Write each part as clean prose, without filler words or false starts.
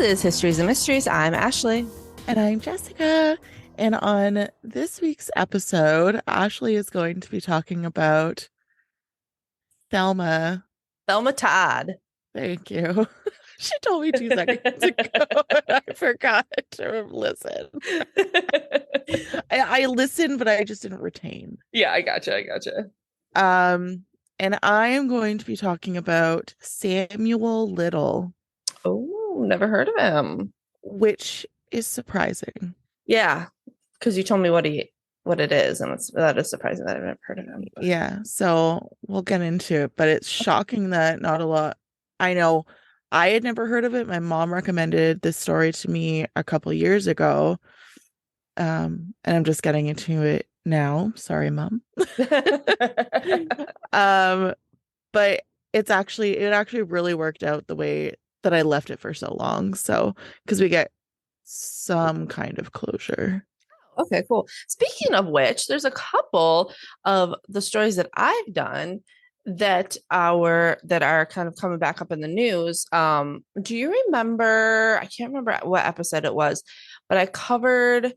is Histories and Mysteries. I'm Ashley. And I'm Jessica. And on this week's episode, Ashley is going to be talking about Thelma. Thelma Todd. Thank you. She told me 2 seconds ago, and I forgot to listen. I listened, but I just didn't retain. Yeah, I gotcha. And I am going to be talking about Samuel Little, Oh, never heard of him. which is surprising. Yeah, because you told me what it is, and that is surprising that I've never heard of him. But... Yeah, so we'll get into it, but it's shocking that not a lot. I know I had never heard of it. My mom recommended this story to me a couple years ago. And I'm just getting into it now. Sorry, Mom. But it actually really worked out the way that I left it for so long. So, because we get some kind of closure. Okay, cool. Speaking of which, there's a couple of the stories that I've done that are kind of coming back up in the news. Do you remember? I can't remember what episode it was, but I covered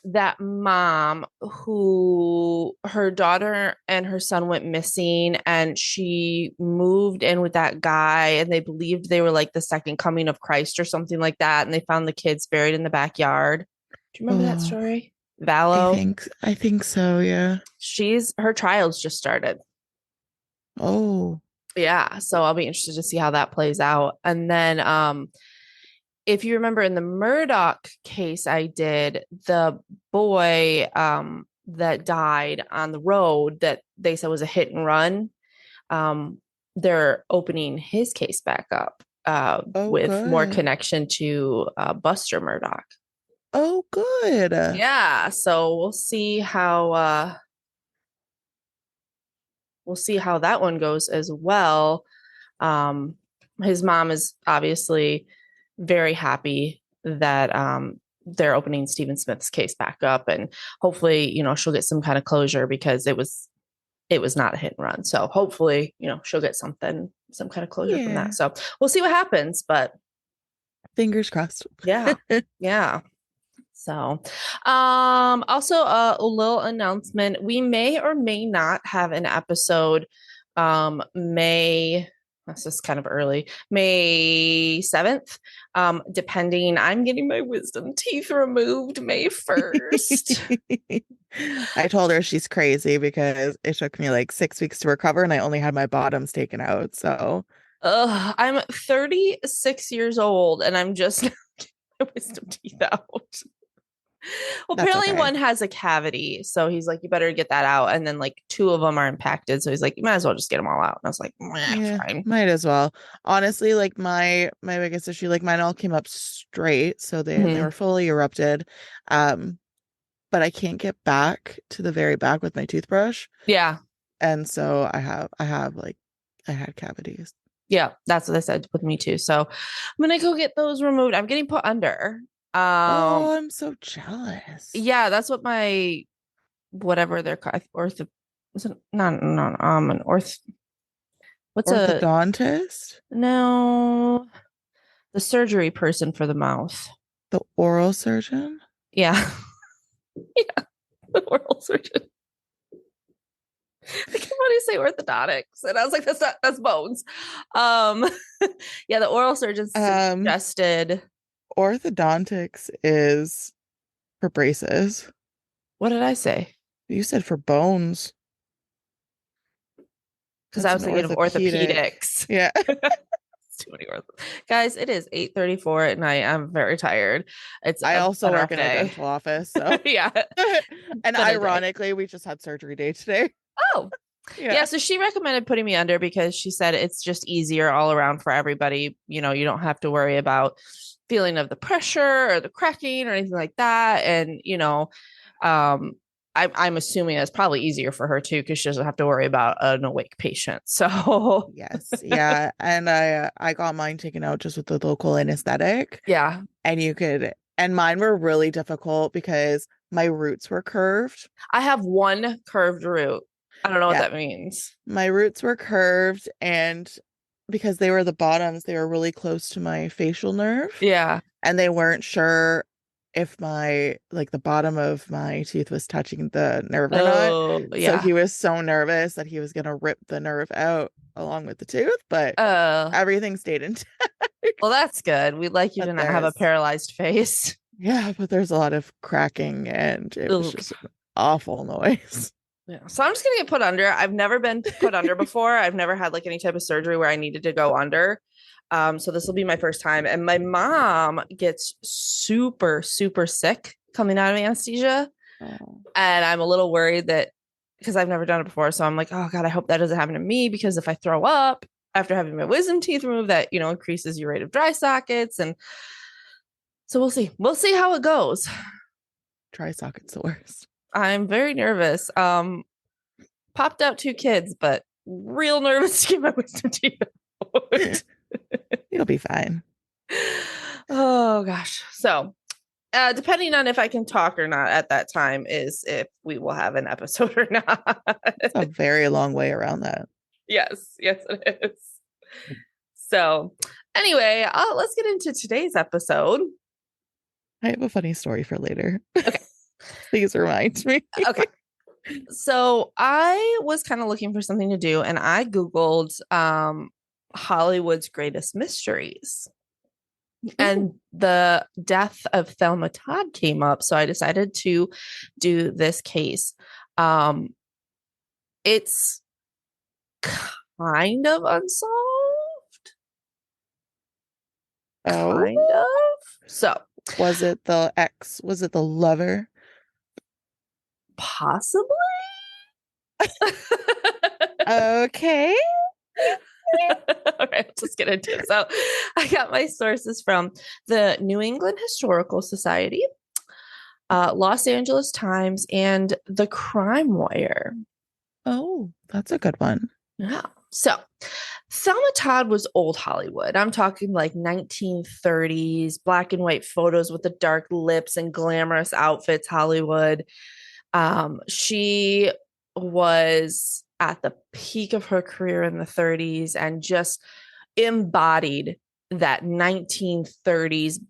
that mom who her daughter and her son went missing, and she moved in with that guy, and they believed they were like the second coming of Christ or something like that, and they found the kids buried in the backyard. Do you remember that Oh, story? I Vallow. think so, yeah. Her trials just started. Oh, Yeah, so I'll be interested to see how that plays out. And then if you remember in the Murdoch case I did, the boy that died on the road that they said was a hit and run, they're opening his case back up with more good. connection to Buster Murdoch. Oh, good. Yeah, so we'll see how that one goes as well. His mom is obviously very happy that they're opening Stephen Smith's case back up, and hopefully, she'll get some kind of closure because it was not a hit and run. So hopefully, she'll get some kind of closure from Yeah. that. So we'll see what happens, but Fingers crossed. yeah. Yeah. So, also a little announcement. We may or may not have an episode, this is kind of early, May 7th, depending. I'm getting my wisdom teeth removed May 1st. I told her she's crazy because it took me like 6 weeks to recover and I only had my bottoms taken out. So, I'm 36 years old and I'm just getting my wisdom teeth out. Well, that's apparently okay. one has a cavity, so he's like, you better get that out. And then like two of them are impacted, so he's like, you might as well just get them all out. And I was like, Yeah, fine. might as well. Honestly, like my biggest issue, like mine all came up straight, so they were fully erupted. But I can't get back to the very back with my toothbrush. Yeah, And so I had cavities. yeah, that's what they said with me too. So I'm gonna go get those removed. I'm getting put under. Oh, I'm so jealous. Yeah, that's what my whatever they're called, is it not an what's a Orthodontist? no, the surgery person for the mouth. The oral surgeon? Yeah. Yeah, the oral surgeon. I kept wanting to say orthodontics, and I was like, that's bones. Yeah, the oral surgeon suggested. Orthodontics is for braces. What did I say? You said for bones. Because I was thinking of orthopedics. Yeah. Too many guys, it is 8:34 at night. I'm very tired. I also work in a dental office, so yeah. And ironically, we just had surgery day today. Oh, yeah. So she recommended putting me under because she said it's just easier all around for everybody. You don't have to worry about feeling of the pressure or the cracking or anything like that. And I'm assuming it's probably easier for her too because she doesn't have to worry about an awake patient. So yes, yeah, and I got mine taken out just with the local anesthetic. Yeah, and mine were really difficult because my roots were curved. I have one curved root. I don't know what that means. My roots were curved, and because they were the bottoms, they were really close to my facial nerve, Yeah. and they weren't sure if my like the bottom of my tooth was touching the nerve or not. Oh, So yeah. he was so nervous that he was gonna rip the nerve out along with the tooth, but Uh, everything stayed intact. well, that's good. We'd like you But to not have a there's paralyzed face. yeah, but there's a lot of cracking and it was Ugh. just an awful noise. Yeah. So I'm just gonna get put under. I've never been put under before. I've never had like any type of surgery where I needed to go under. So this will be my first time. And my mom gets super, super sick coming out of anesthesia. Oh. And I'm a little worried that because I've never done it before. So I'm like, oh God, I hope that doesn't happen to me because if I throw up after having my wisdom teeth removed, that, increases your rate of dry sockets. And so we'll see. We'll see how it goes. Dry socket's the worst. I'm very nervous. Popped out two kids, but real nervous to get my wisdom teeth out. You'll be fine. Oh gosh. So depending on if I can talk or not at that time is if we will have an episode or not. It's a very long way around that. Yes, yes, it is. So, anyway, let's get into today's episode. I have a funny story for later. Okay. Please remind me. Okay. So, I was kind of looking for something to do, and I Googled Hollywood's greatest mysteries. And the death of Thelma Todd came up. So, I decided to do this case. It's kind of unsolved. Oh, Kind of. So, was it the ex? Was it the lover? possibly. Okay. All right, let's get into it. So, I got my sources from the New England Historical Society, Los Angeles Times, and the Crime Wire. Oh, that's a good one. Yeah. So, Thelma Todd was old Hollywood. I'm talking like 1930s, black and white photos with the dark lips and glamorous outfits, Hollywood. She was at the peak of her career in the 30s and just embodied that 1930s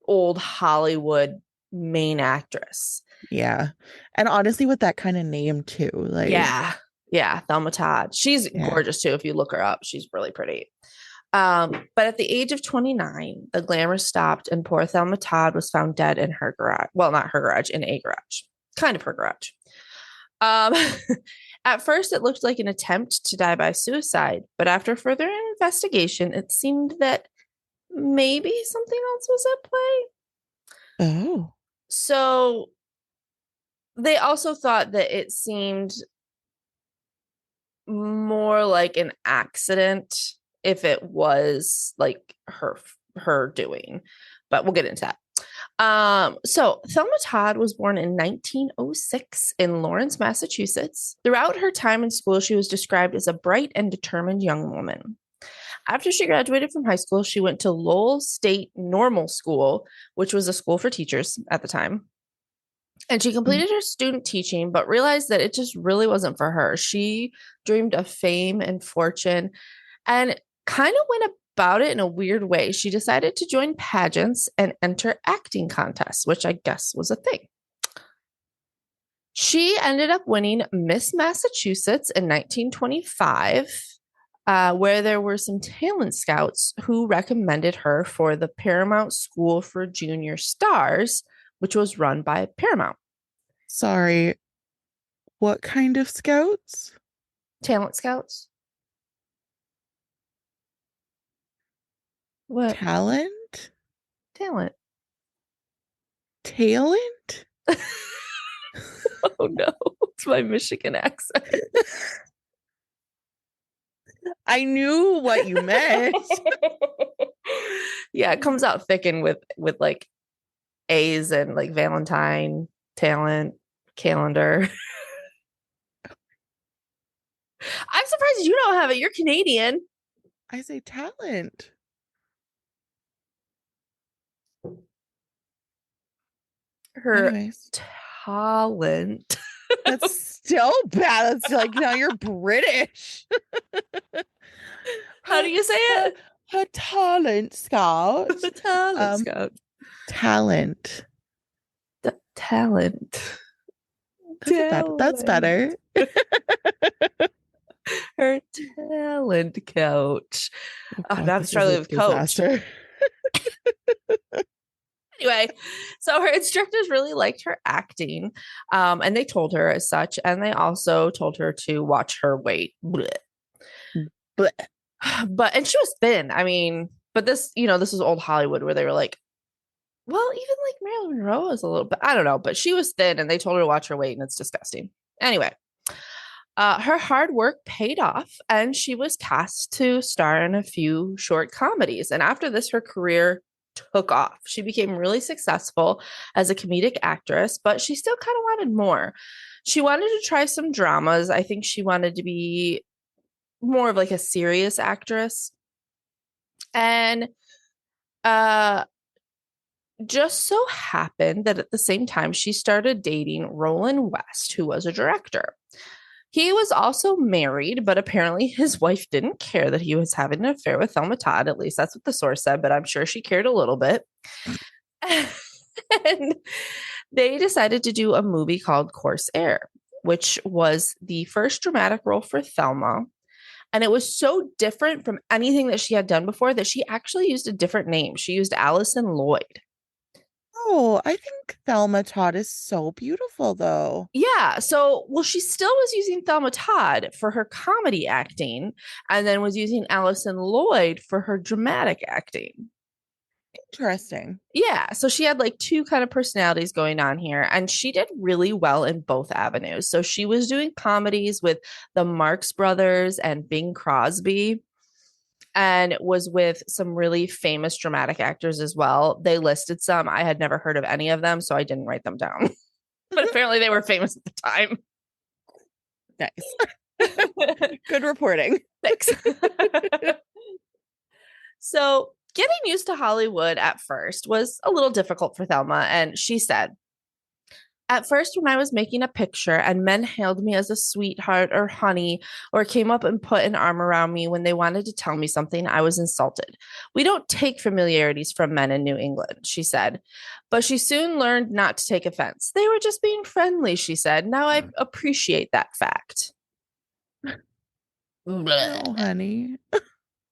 old Hollywood main actress. Yeah. And honestly, with that kind of name too, like, Yeah. Yeah. Thelma Todd. She's yeah. gorgeous too. If you look her up, she's really pretty. But at the age of 29, the glamour stopped and poor Thelma Todd was found dead in her garage. Well, not her garage, in a garage. Kind of her garage. Um, at first, it looked like an attempt to die by suicide, but after further investigation, it seemed that maybe something else was at play. Oh, So they also thought that it seemed more like an accident if it was like her doing, but we'll get into that. So Thelma Todd was born in 1906 in Lawrence, Massachusetts. Throughout her time in school, she was described as a bright and determined young woman. After she graduated from high school, she went to Lowell State Normal School, which was a school for teachers at the time. And she completed her student teaching, but realized that it just really wasn't for her. She dreamed of fame and fortune and kind of went about it in a weird way. She decided to join pageants and enter acting contests, which I guess was a thing. She ended up winning Miss Massachusetts in 1925, where there were some talent scouts who recommended her for the Paramount School for Junior Stars, which was run by Paramount. sorry. What kind of scouts? Talent scouts? What? Talent? Talent. Talent? Oh no, it's my Michigan accent. I knew what you meant. Yeah, it comes out thickened with like A's and like Valentine, talent, calendar. I'm surprised you don't have it. You're Canadian. I say talent. Her Anyways, talent. that's still bad. That's like now you're British. How her do you say her it? her talent scout. Talent Um, scout. talent. The talent. That's Talent. better. Her talent coach. Oh Oh, God, now I'm this is a struggling with coach. disaster. Anyway, so her instructors really liked her acting, and they told her as such, and they also told her to watch her weight. Blech. But But and she was thin. I mean, but this, this is old Hollywood where they were like, well, even like Marilyn Monroe is a little bit, I don't know, but she was thin, and they told her to watch her weight, and it's disgusting. Anyway, her hard work paid off, and she was cast to star in a few short comedies. And after this, her career took off. She became really successful as a comedic actress, but she still kind of wanted more. She wanted to try some dramas. I think she wanted to be more of like a serious actress. And uh just so happened that at the same time she started dating Roland West, who was a director. He was also married, but apparently his wife didn't care that he was having an affair with Thelma Todd. At least that's what the source said, but I'm sure she cared a little bit. And they decided to do a movie called Course Air, which was the first dramatic role for Thelma. And it was so different from anything that she had done before that she actually used a different name. She used Allison Lloyd. oh, I think Thelma Todd is so beautiful though. Yeah. So, well, she still was using Thelma Todd for her comedy acting and then was using Allison Lloyd for her dramatic acting. Interesting. Yeah. So she had like two kind of personalities going on here, and she did really well in both avenues. So she was doing comedies with the Marx Brothers and Bing Crosby, and was with some really famous dramatic actors as well. They listed some. I had never heard of any of them, so I didn't write them down. But apparently they were famous at the time. Nice. Good reporting. Thanks. So, getting used to Hollywood at first was a little difficult for Thelma. And she said, at first, when I was making a picture and men hailed me as a sweetheart or honey, or came up and put an arm around me when they wanted to tell me something, I was insulted. We don't take familiarities from men in New England, she said. But she soon learned not to take offense. They were just being friendly, she said. Now I appreciate that fact. No, honey.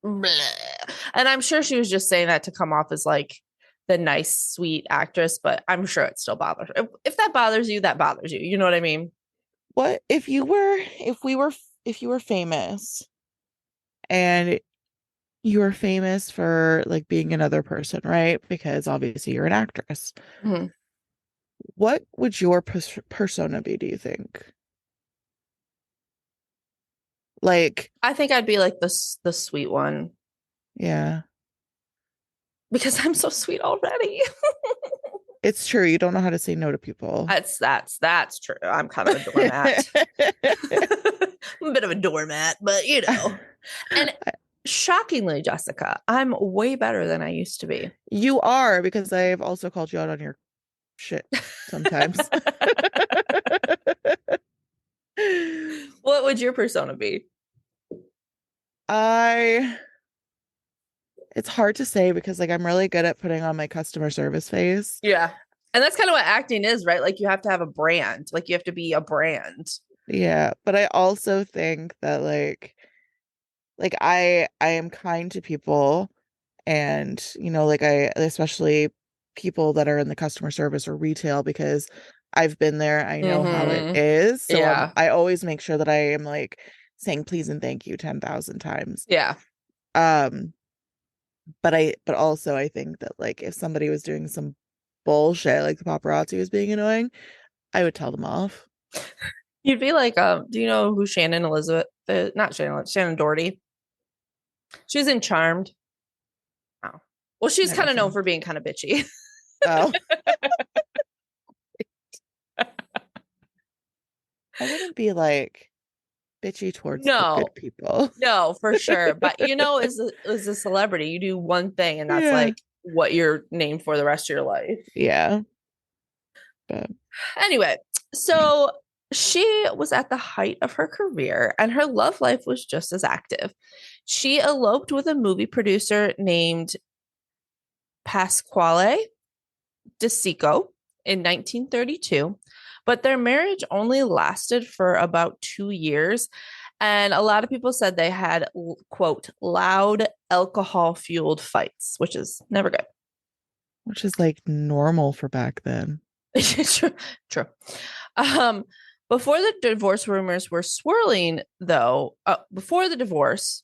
And I'm sure she was just saying that to come off as like the nice, sweet actress, but I'm sure it still bothers her. If that bothers you, that bothers you. You know what I mean? What if you were famous and you were famous for like being another person, right? Because obviously you're an actress. Mm-hmm. What would your persona be, do you think? Like, I think I'd be like the sweet one yeah, because I'm so sweet already. it's true. You don't know how to say no to people. That's true. I'm kind of a doormat. I'm a bit of a doormat, but And shockingly, Jessica, I'm way better than I used to be. You are, because I've also called you out on your shit sometimes. What would your persona be? I it's hard to say because like I'm really good at putting on my customer service face. Yeah. And that's kind of what acting is, right? Like you have to have a brand. Like you have to be a brand. Yeah, but I also think that like I am kind to people, and like I especially people that are in the customer service or retail, because I've been there. I know how it Mm-hmm. is. So Yeah. I always make sure that I am like saying please and thank you 10,000 times. Yeah. Um but also I think that like if somebody was doing some bullshit, like the paparazzi was being annoying, I would tell them off. You'd be like, do you know who Shannon Elizabeth, not Shannon, Shannon Doherty? She was in Charmed. Oh. Well, she's Never kind of known seen. for being kind of bitchy. Oh, I wouldn't be like bitchy towards the No, good people. no, for sure. But as a celebrity, you do one thing and that's Yeah. like what you're named for the rest of your life. Yeah. But Anyway, so she was at the height of her career and her love life was just as active. She eloped with a movie producer named Pasquale DeSico in 1932, but their marriage only lasted for about 2 years. And a lot of people said they had, quote, loud alcohol fueled fights, which is never good. Which is like normal for back then. True. True. Um, before the divorce rumors were swirling, though, before the divorce,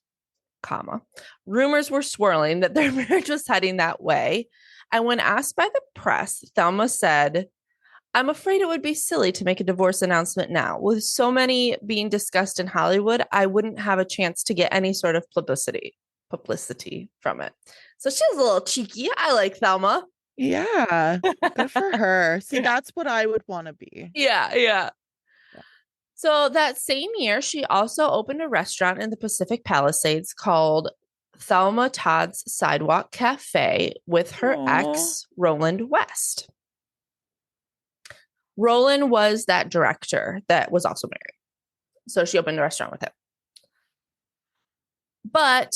comma, rumors were swirling that their marriage was heading that way. And when asked by the press, Thelma said, I'm afraid it would be silly to make a divorce announcement now. With so many being discussed in Hollywood, I wouldn't have a chance to get any sort of publicity from it. So she's a little cheeky. I like Thelma. Yeah, good for her. See, Yeah. that's what I would want to be. Yeah, yeah. So that same year, she also opened a restaurant in the Pacific Palisades called Thelma Todd's Sidewalk Cafe with her Oh, ex, Roland West. Roland was that director that was also married. So she opened a restaurant with him. But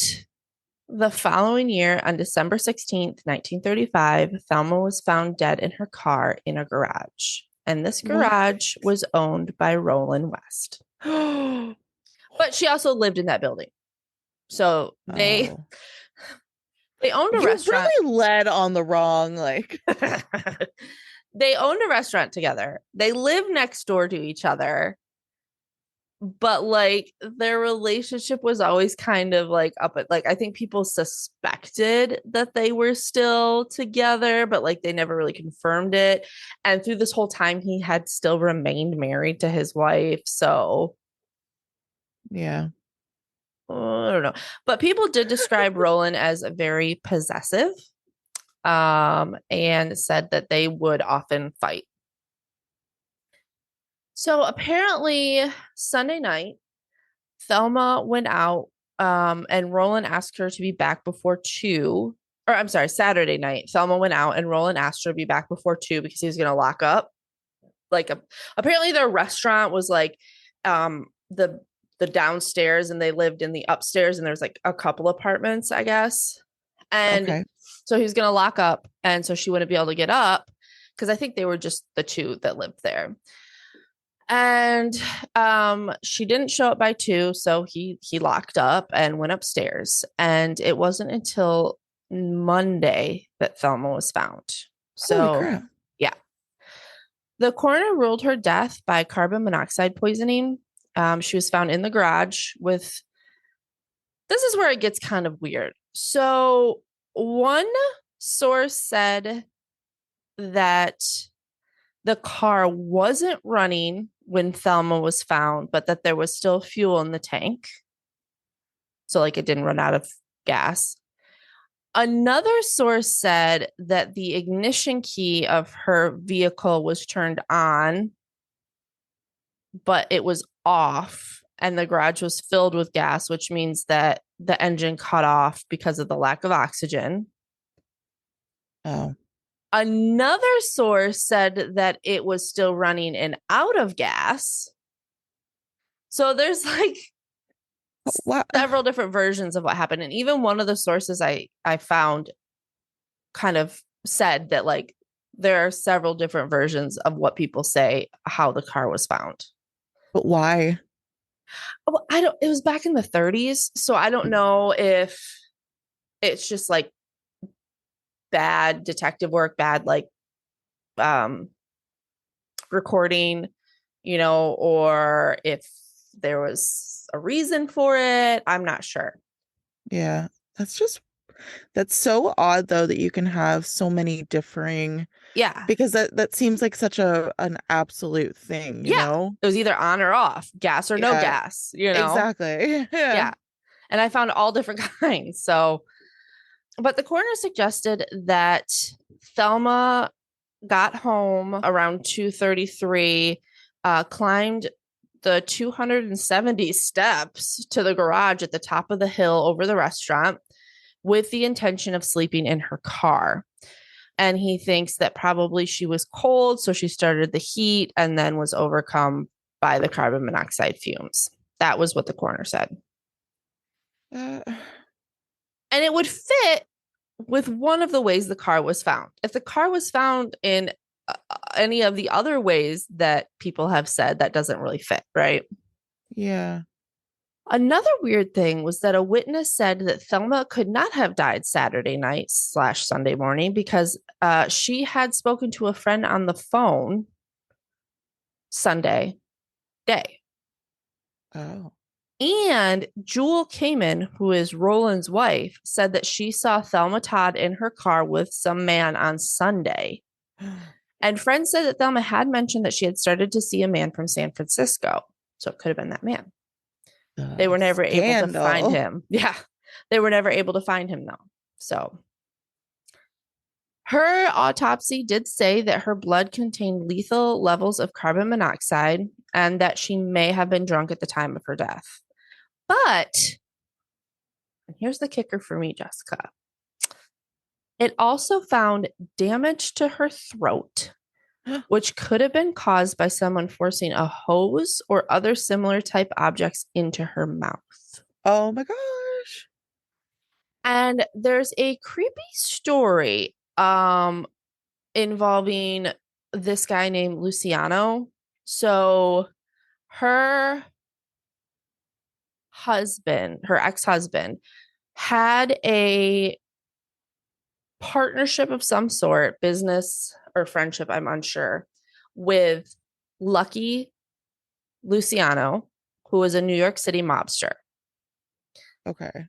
the following year, on December 16th, 1935, Thelma was found dead in her car in a garage. And this what? garage was owned by Roland West. But she also lived in that building. So they Oh, they owned a you restaurant. really led on the wrong, like, They owned a restaurant together. They lived next door to each other, but like their relationship was always kind of like up at like I think people suspected that they were still together, but like they never really confirmed it. And through this whole time, he had still remained married to his wife. So yeah. I don't know. But people did describe Roland as very possessive, and said that they would often fight. So apparently, Sunday night, Thelma went out, and Roland asked her to be back before 2. Or I'm sorry, Saturday night, Thelma went out and Roland asked her to be back before 2 because he was going to lock up. Like, apparently, their restaurant was like um, the downstairs, and they lived in the upstairs, and there's like a couple apartments, I guess. And Okay. so he was going to lock up, and so she wouldn't be able to get up because I think they were just the two that lived there. And she didn't show up by 2, so he locked up and went upstairs. And it wasn't until Monday that Thelma was found. Holy So crap. yeah, the coroner ruled her death by carbon monoxide poisoning. She was found in the garage with. This is where it gets kind of weird. So one source said that the car wasn't running when Thelma was found, but that there was still fuel in the tank. So, like, it didn't run out of gas. Another source said that the ignition key of her vehicle was turned on, but it was off, and the garage was filled with gas, which means that the engine cut off because of the lack of oxygen. Oh, Another source said that it was still running and out of gas. So there's like what? several different versions of what happened. And even one of the sources I found kind of said that like there are several different versions of what people say how the car was found. But why? Well, I don't, it was back in the 30s. So I don't know if it's just like bad detective work, bad like um recording, or if there was a reason for it. I'm not sure. Yeah. That's just that's so odd though that you can have so many differing Yeah. because that seems like such a an absolute thing, you Yeah. know? It was either on or off, gas or no Yeah, gas. exactly. Yeah. Yeah. And I found all different kinds. So, but the coroner suggested that Thelma got home around 2:33, climbed the 270 steps to the garage at the top of the hill over the restaurant with the intention of sleeping in her car. And he thinks that probably she was cold, so she started the heat and then was overcome by the carbon monoxide fumes. That was what the coroner said. Uh, And it would fit with one of the ways the car was found. If the car was found in any of the other ways that people have said, that doesn't really fit, right? yeah. Another weird thing was that a witness said that Thelma could not have died Saturday night slash Sunday morning because she had spoken to a friend on the phone Sunday day. Oh. And Jewel Kamen, who is Roland's wife, said that she saw Thelma Todd in her car with some man on Sunday. And friends said that Thelma had mentioned that she had started to see a man from San Francisco. So it could have been that man. They The were never able to find scandal. him. Yeah. They were never able to find him, though. So her autopsy did say that her blood contained lethal levels of carbon monoxide and that she may have been drunk at the time of her death. But, and here's the kicker for me, Jessica, it also found damage to her throat, which could have been caused by someone forcing a hose or other similar type objects into her mouth. Oh my gosh. And there's a creepy story involving this guy named Luciano. So her husband, her ex-husband, had a partnership of some sort, business or friendship, I'm unsure, with Lucky Luciano, who was a New York City mobster. Okay.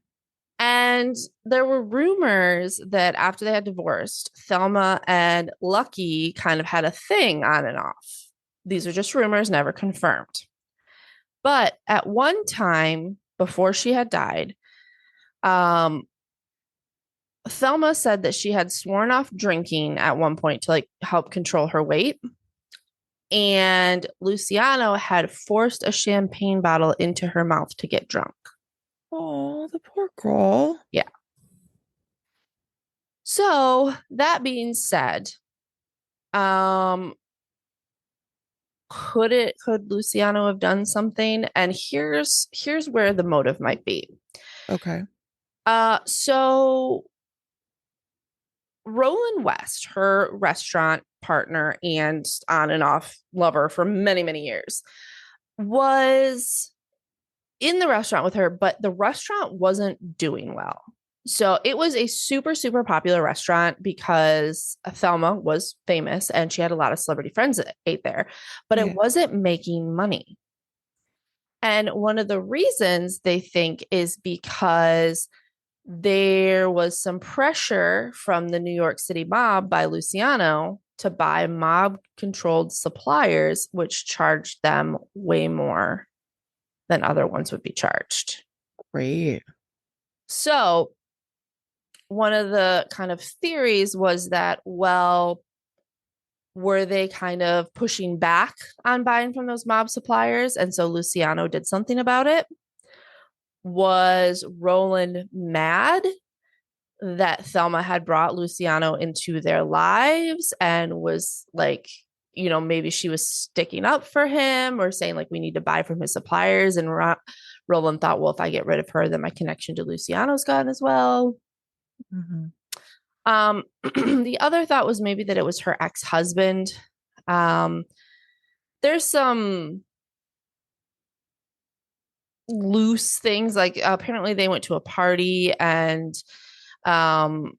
And there were rumors that after they had divorced, Thelma and Lucky kind of had a thing on and off. These are just rumors, never confirmed. But at one time before she had died, um, Thelma said that she had sworn off drinking at one point to like help control her weight. And Luciano had forced a champagne bottle into her mouth to get drunk. Oh, the poor girl. Yeah. So that being said, um, could Luciano have done something? And here's where the motive might be. Okay. So Roland West, her restaurant partner and on and off lover for many, many years, was in the restaurant with her, but the restaurant wasn't doing well. So it was a super, super popular restaurant because Thelma was famous and she had a lot of celebrity friends that ate there, but it Yeah. wasn't making money. And one of the reasons they think is because there was some pressure from the New York City mob by Luciano to buy mob controlled suppliers, which charged them way more than other ones would be charged. Great. So, one of the kind of theories was that, well, were they kind of pushing back on buying from those mob suppliers? And so Luciano did something about it. Was Roland mad that Thelma had brought Luciano into their lives and was like, maybe she was sticking up for him or saying, like, we need to buy from his suppliers? And Roland thought, well, if I get rid of her, then my connection to Luciano's gone as well. Mhm. The other thought was maybe that it was her ex-husband. Um, there's some loose things like apparently they went to a party and um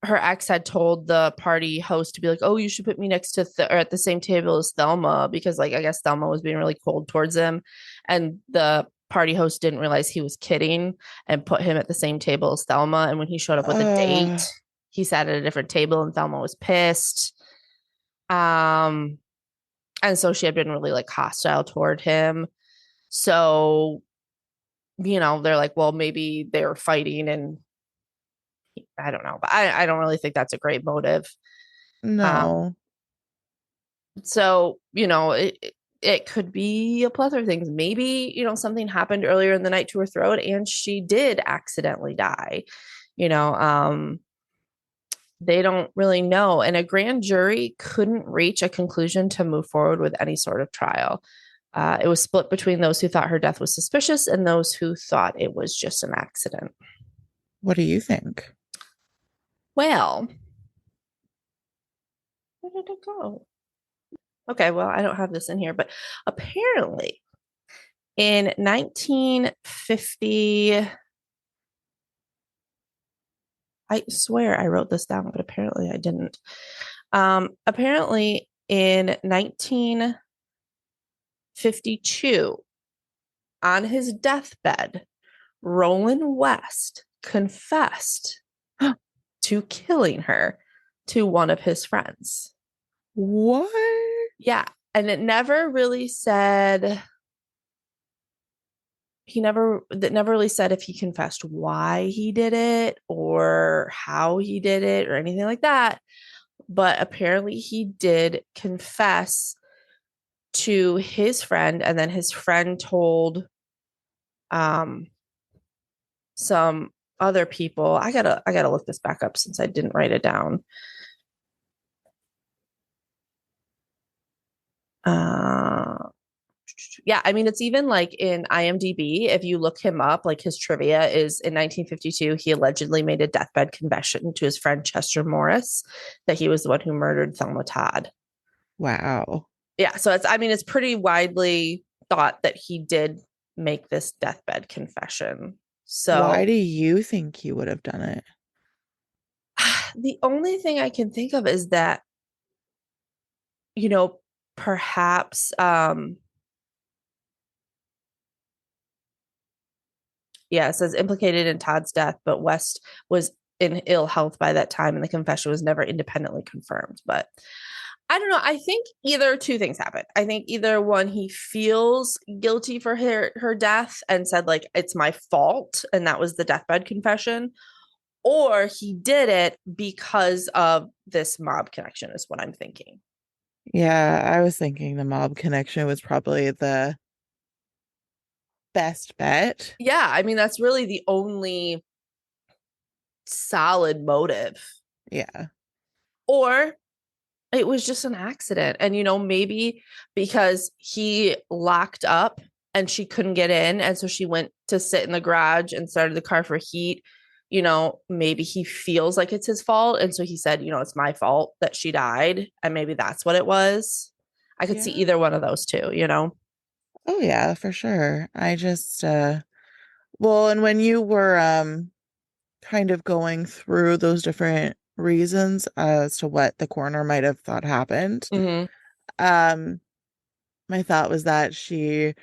her ex had told the party host to be like, oh, you should put me next to or at the same table as Thelma because like I guess Thelma was being really cold towards him, and the party host didn't realize he was kidding and put him at the same table as Thelma. And when he showed up with a date, Uh, he sat at a different table and Thelma was pissed. Um, and so she had been really like hostile toward him. So, they're like, well, maybe they were fighting and I don't know, but I don't really think that's a great motive. Um, no. so, it could be a plethora of things. Maybe, something happened earlier in the night to her throat and she did accidentally die. You know, um, they don't really know. And a grand jury couldn't reach a conclusion to move forward with any sort of trial. It was split between those who thought her death was suspicious and those who thought it was just an accident. What do you think? Well, where did it go? Okay, well, I don't have this in here, but apparently in 1950, I swear I wrote this down, but apparently I didn't. Apparently in 1952, on his deathbed, Roland West confessed to killing her to one of his friends. What? Yeah. And it never really said, that never really said if he confessed why he did it or how he did it or anything like that. But apparently he did confess to his friend, and then his friend told um some other people. I gotta look this back up since I didn't write it down. Uh, yeah, I mean, it's even like in IMDb, if you look him up, like his trivia is in 1952, he allegedly made a deathbed confession to his friend Chester Morris that he was the one who murdered Thelma Todd. Wow. Yeah, so I mean, it's pretty widely thought that he did make this deathbed confession. Why So do you think he would have done it? the only thing I can think of is that, you know, perhaps yeah, it says implicated in Todd's death, but West was in ill health by that time and the confession was never independently confirmed. But I don't know. I think either two things happened. I think either one, he feels guilty for her death and said, like, it's my fault. And that was the deathbed confession. Or he did it because of this mob connection, is what I'm thinking. Yeah, I was thinking the mob connection was probably the best bet. Yeah. I mean, that's really the only solid motive. Yeah. Or it was just an accident. And, maybe because he locked up and she couldn't get in. And so she went to sit in the garage and started the car for heat. Maybe he feels like it's his fault. And so he said, it's my fault that she died. And maybe that's what it was. I could see Yeah. either one of those two. Oh yeah, for sure. I just well, and when you were kind of going through those different reasons as to what the coroner might have thought happened, Mm-hmm. um my thought was that she,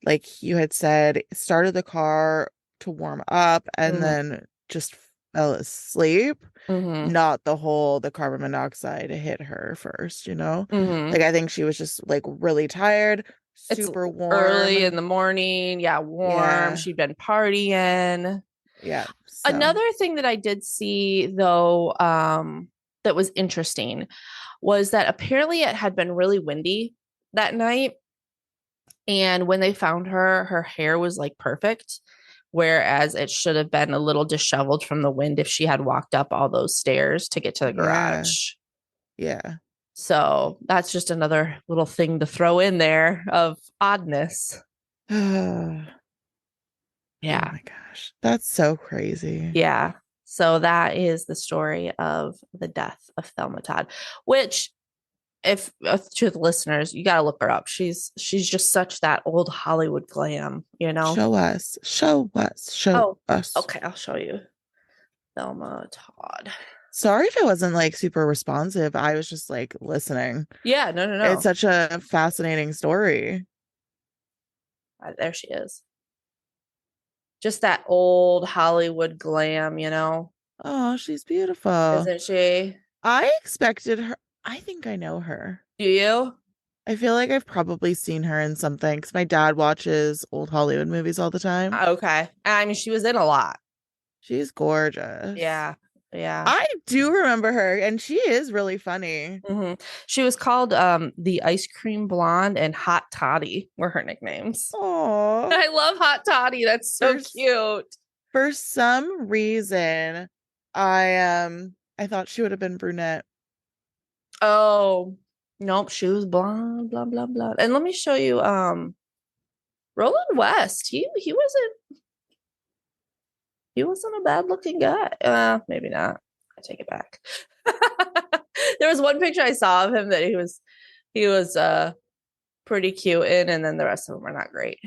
like you had said, started the car to warm up and Mm-hmm. then just fell asleep. Mm-hmm. Not the carbon monoxide hit her first, you know? Mm-hmm. Like I think she was just like really tired, It's super early warm. in the morning. Yeah, warm. Yeah. She'd been partying. Yeah. So, Another thing that I did see, though, that was interesting was that apparently it had been really windy that night. And when they found her, her hair was like perfect, whereas it should have been a little disheveled from the wind if she had walked up all those stairs to get to the yeah. garage. Yeah. So that's just another little thing to throw in there of oddness. Oh Yeah. my gosh. That's so crazy. Yeah. So that is the story of the death of Thelma Todd, which, if to the listeners, you got to look her up. She's just such that old Hollywood glam. Show us. Show us. Show Oh, us. okay, I'll show you Thelma Todd. Sorry if I wasn't like super responsive. I was just like listening. Yeah, no, no, It's no. such a fascinating story. There she is. Just that old Hollywood glam, Oh, she's beautiful. isn't she? I expected her. I think I know her. Do you? I feel like I've probably seen her in something because my dad watches old Hollywood movies all the time. Okay. I mean, she was in a lot. She's gorgeous. Yeah, yeah. I do remember her, and she is really funny. hmm She was called the Ice Cream Blonde and Hot Toddy were her nicknames. Oh, I love Hot Toddy. That's so for cute. for some reason, I thought she would have been brunette. Oh, nope, she was blonde, blah, blah, blah. And let me show you. Roland West. He wasn't a bad looking guy. Maybe not. I take it back. There was one picture I saw of him that he was pretty cute in, and then the rest of them are not great.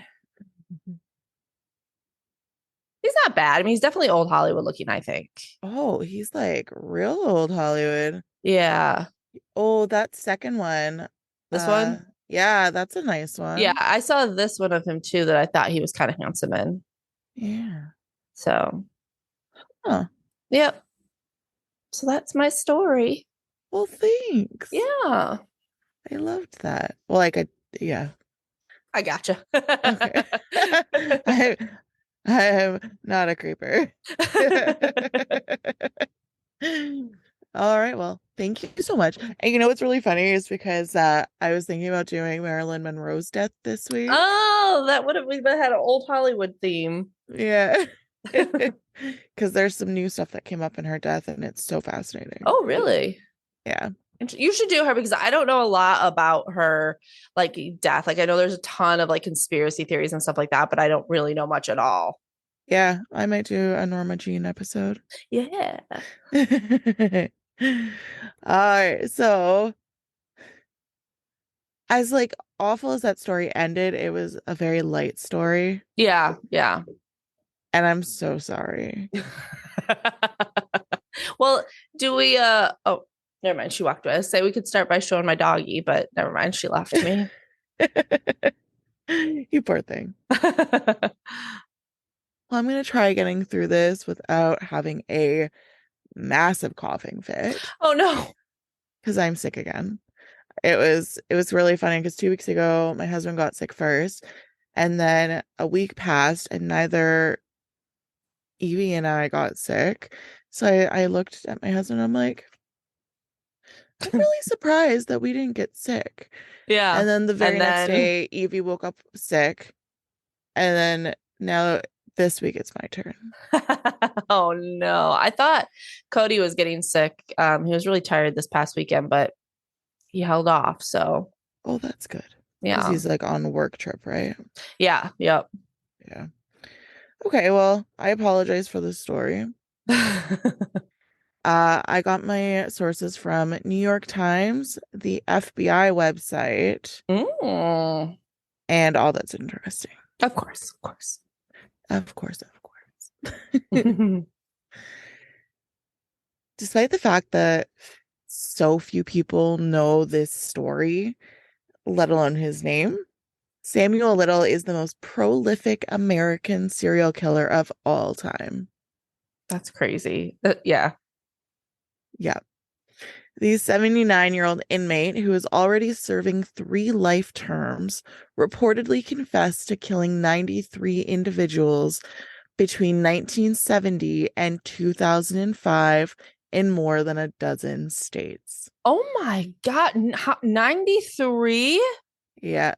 He's not bad. I mean, he's definitely old Hollywood looking, I think. Oh, he's like real old Hollywood. Yeah. Oh, that second one. This one? Yeah, that's a nice Yeah, one. I saw this one of him too that I thought he was kind of handsome in. Yeah. So, Huh. yep. So that's my story. Well, thanks. Yeah. I loved that. Well, like yeah. I gotcha. Okay. I I am not a creeper. All right, well, thank you so much. And you know what's really funny is because I was thinking about doing Marilyn Monroe's death this week. Oh, that would have we had an old Hollywood theme. Yeah. Because there's some new stuff that came up in her death and it's so fascinating. Oh, really? Yeah. You should do her because I don't know a lot about her like death. Like I know there's a ton of like conspiracy theories and stuff like that, but I don't really know much at all. Yeah, I might do a Norma Jean episode. Yeah. All right, so as like awful as that story ended, it was a very light story, Yeah, yeah. and I'm so sorry. Well, do we oh, never mind. She walked away. I say we could start by showing my doggy, but never mind, she left me. You poor thing. Well, I'm gonna try getting through this without having a massive coughing fit Oh no. because I'm sick again. It was really funny because 2 weeks ago my husband got sick first, and then a week passed and neither Evie and I got sick. So I looked at my husband. I'm like, I'm really surprised that we didn't get sick. Yeah. And then the very And next then day, Evie woke up sick. And then now this week it's my turn. oh no. I thought Cody was getting sick. He was really tired this past weekend, but he held off. So Oh, that's good. Because yeah. he's like on a work trip, right? Yeah. Yep. Yeah. Okay, well, I apologize for the story. I got my sources from New York Times, the FBI website, Mm. and all that's interesting. Of course. Of course. Of course, of course. Despite the fact that so few people know this story, let alone his name, Samuel Little is the most prolific American serial killer of all time. That's crazy. Yeah. Yeah. The 79-year-old inmate, who is already serving 3 life terms, reportedly confessed to killing 93 individuals between 1970 and 2005 in more than a dozen states. Oh my God. 93? Yeah.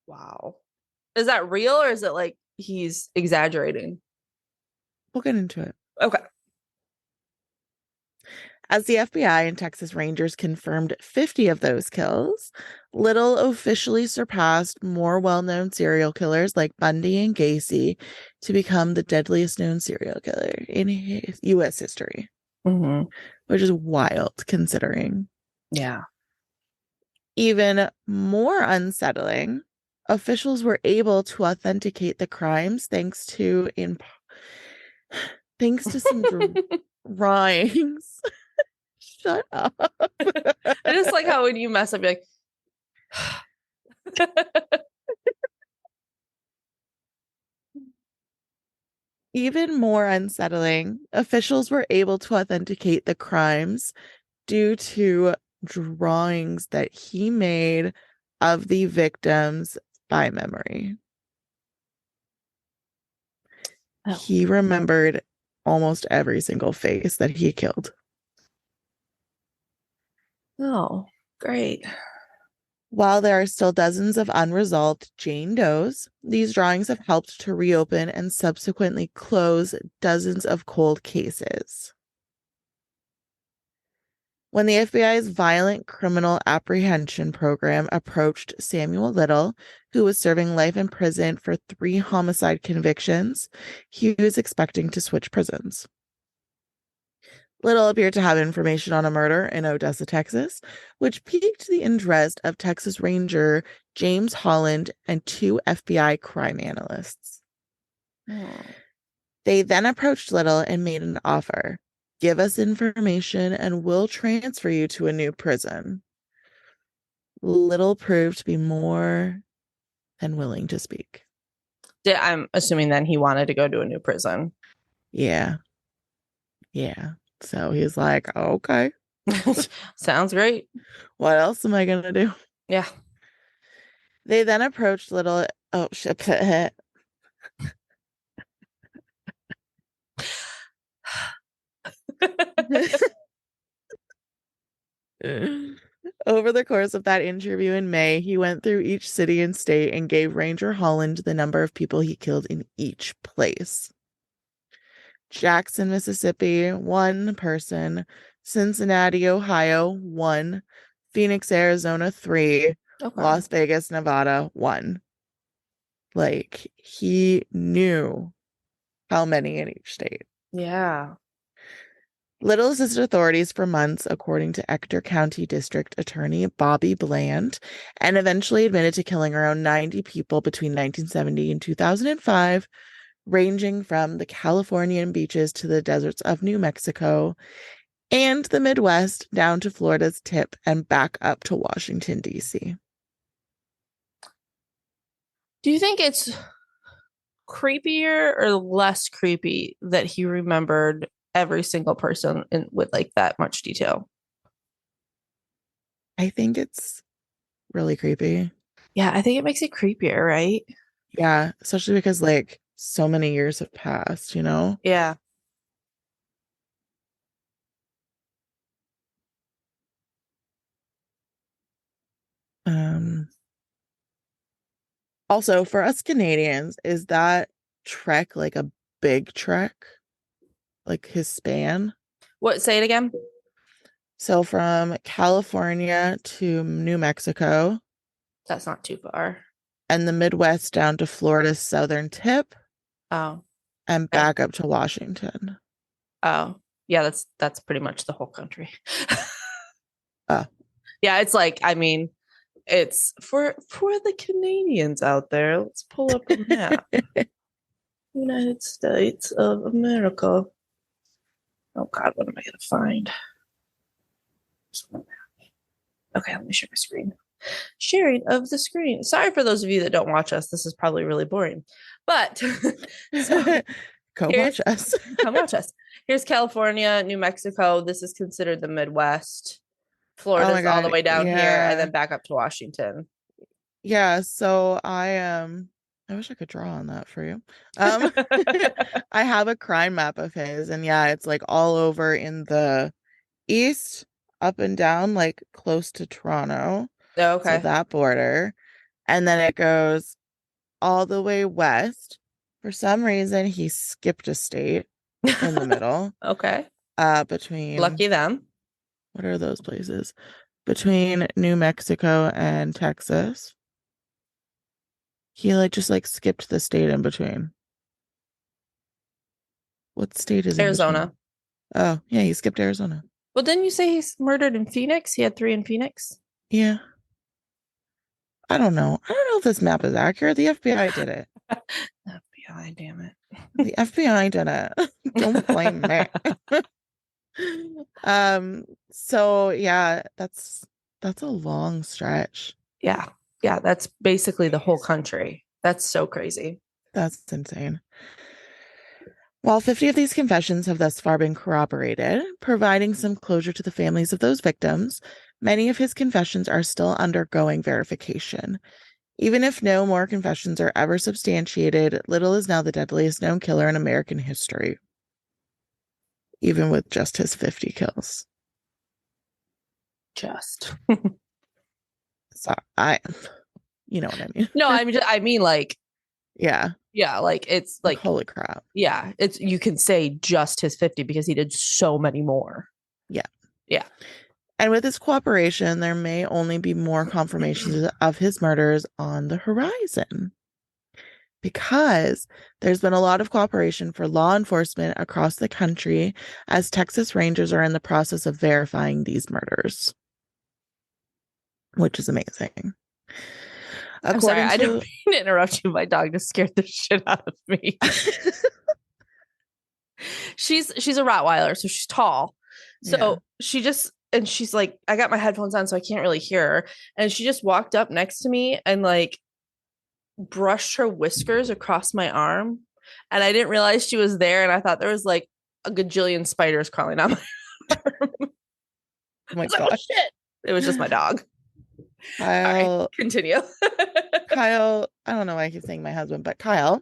Wow. Is that real or is it like he's exaggerating? We'll get into it. Okay. As the FBI and Texas Rangers confirmed 50 of those kills, Little officially surpassed more well-known serial killers like Bundy and Gacy to become the deadliest known serial killer in U.S. history, Mm-hmm. which is wild considering. Yeah. Even more unsettling, officials were able to authenticate the crimes thanks to some drawings. Shut up. I just like how when you mess up, you're like, Even more unsettling, officials were able to authenticate the crimes due to drawings that he made of the victims by memory. oh, He remembered almost every single face that he killed. oh, great. While there are still dozens of unresolved Jane Does, these drawings have helped to reopen and subsequently close dozens of cold cases. When the FBI's Violent Criminal Apprehension Program approached Samuel Little, who was serving life in prison for 3 homicide convictions, he was expecting to switch prisons. Little appeared to have information on a murder in Odessa, Texas, which piqued the interest of Texas Ranger James Holland and 2 FBI crime analysts. Hmm. They then approached Little and made an offer. Give us information and we'll transfer you to a new prison. Little proved to be more than willing to speak. I'm assuming then he wanted to go to a new prison. Yeah, yeah. So he's like, okay, Sounds great. what else am I going to do? Yeah. They then approached Little. Oh, shit. Over the course of that interview in May, he went through each city and state and gave Ranger Holland the number of people he killed in each place. Jackson, Mississippi, 1 person. Cincinnati, Ohio, 1. Phoenix, Arizona, 3. Okay. Las Vegas, Nevada, 1. Like, he knew how many in each state. Yeah. Little assisted authorities for months, according to Ector County District Attorney Bobby Bland, and eventually admitted to killing around 90 people between 1970 and 2005, ranging from the Californian beaches to the deserts of New Mexico and the Midwest down to Florida's tip and back up to Washington, D.C. Do you think it's creepier or less creepy that he remembered every single person with like that much detail? I think it's really creepy. Yeah, I think it makes it creepier, right? Yeah, especially because like so many years have passed, you know? Yeah. Um, Also, for us Canadians, is that trek like a big trek? Like his span? What, say it again? So from California to New Mexico That's not too far. and the Midwest down to Florida's southern tip Oh, and okay. back up to Washington. Oh, yeah, that's pretty much the whole country. Oh. Yeah, it's like, I mean, it's for the Canadians out there. Let's pull up a map. United States of America. Oh God, what am I gonna find? Okay, let me share my screen. Sharing of the screen. Sorry for those of you that don't watch us. This is probably really boring. But so Go here's watch us. come watch us. Here's California, New Mexico. This is considered the Midwest. Oh my Florida's all the God. way down here, and Yeah. then back up to Washington. Yeah, so I wish I could draw on that for you. Um I have a crime map of his and yeah, it's like all over in the east, up and down, like close to Toronto. So Okay. that border. And then it goes all the way west. For some reason, he skipped a state in the middle, Okay. between Lucky them. what are those places? Between New Mexico and Texas. He like just like skipped the state in between. What state is in between? Arizona. Oh, yeah, he skipped Arizona. Well, didn't you say he's murdered in Phoenix? He had three in Phoenix. Yeah. I don't know. I don't know if this map is accurate. The FBI did it. FBI, damn it. The FBI did it. Don't blame me. So yeah, that's a long stretch. Yeah. Yeah. That's basically the whole country. That's so crazy. That's insane. While 50 of these confessions have thus far been corroborated, providing some closure to the families of those victims, many of his confessions are still undergoing verification. Even if no more confessions are ever substantiated, Little is now the deadliest known killer in American history, even with just his 50 kills. Just. So you know what I mean? No, I mean like, Yeah. yeah, like it's Like, like, holy crap. yeah, it's you can say just his 50 because he did so many more. Yeah. Yeah. And with his cooperation, there may only be more confirmations of his murders on the horizon because there's been a lot of cooperation for law enforcement across the country as Texas Rangers are in the process of verifying these murders, which is amazing. I'm sorry, According I don't to, mean to interrupt you. My dog just scared the shit out of me. She's a Rottweiler, so she's tall. yeah, So she just and she's like, I got my headphones on, so I can't really hear her. And she just walked up next to me and like brushed her whiskers across my arm. And I didn't realize she was there. And I thought there was like a gajillion spiders crawling on my arm. I oh my was like, oh God. shit. It was just my dog. Sorry. Kyle, Continue. Kyle, I don't know why I keep saying my husband, but Kyle,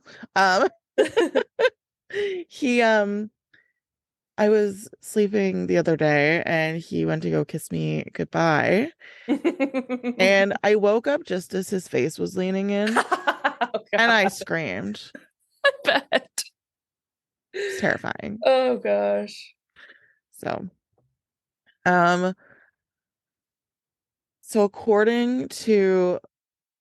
he, I was sleeping the other day and he went to go kiss me goodbye. And I woke up just as his face was leaning in Oh and I god. screamed. I bet. It's terrifying. Oh gosh. So, um, so according to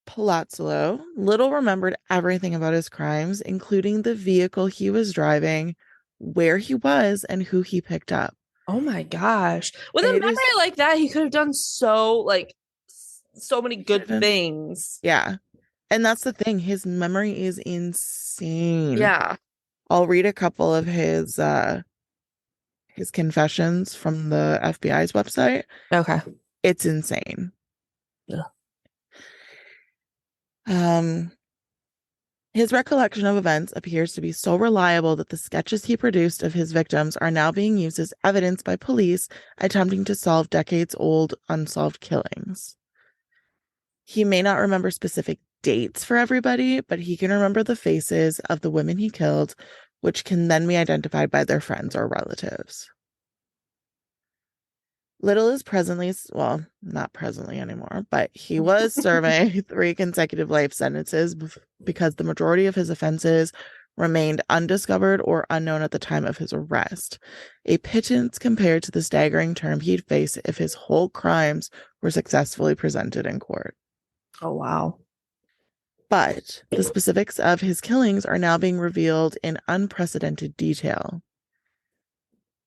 Palazzolo, Little remembered everything about his crimes, including the vehicle he was driving, where he was, and who he picked up. Oh my gosh. With a It memory is, like that, he could have done so like so many he could have good done, things. yeah. And that's the thing, his memory is insane. Yeah. I'll read a couple of his confessions from the FBI's website. Okay. It's insane. Yeah. Um, his recollection of events appears to be so reliable that the sketches he produced of his victims are now being used as evidence by police attempting to solve decades-old unsolved killings. He may not remember specific dates for everybody, but he can remember the faces of the women he killed, which can then be identified by their friends or relatives. Little is presently, well, not presently anymore, but he was serving 3 consecutive life sentences because the majority of his offenses remained undiscovered or unknown at the time of his arrest. A pittance compared to the staggering term he'd face if his whole crimes were successfully presented in court. Oh wow. But the specifics of his killings are now being revealed in unprecedented detail.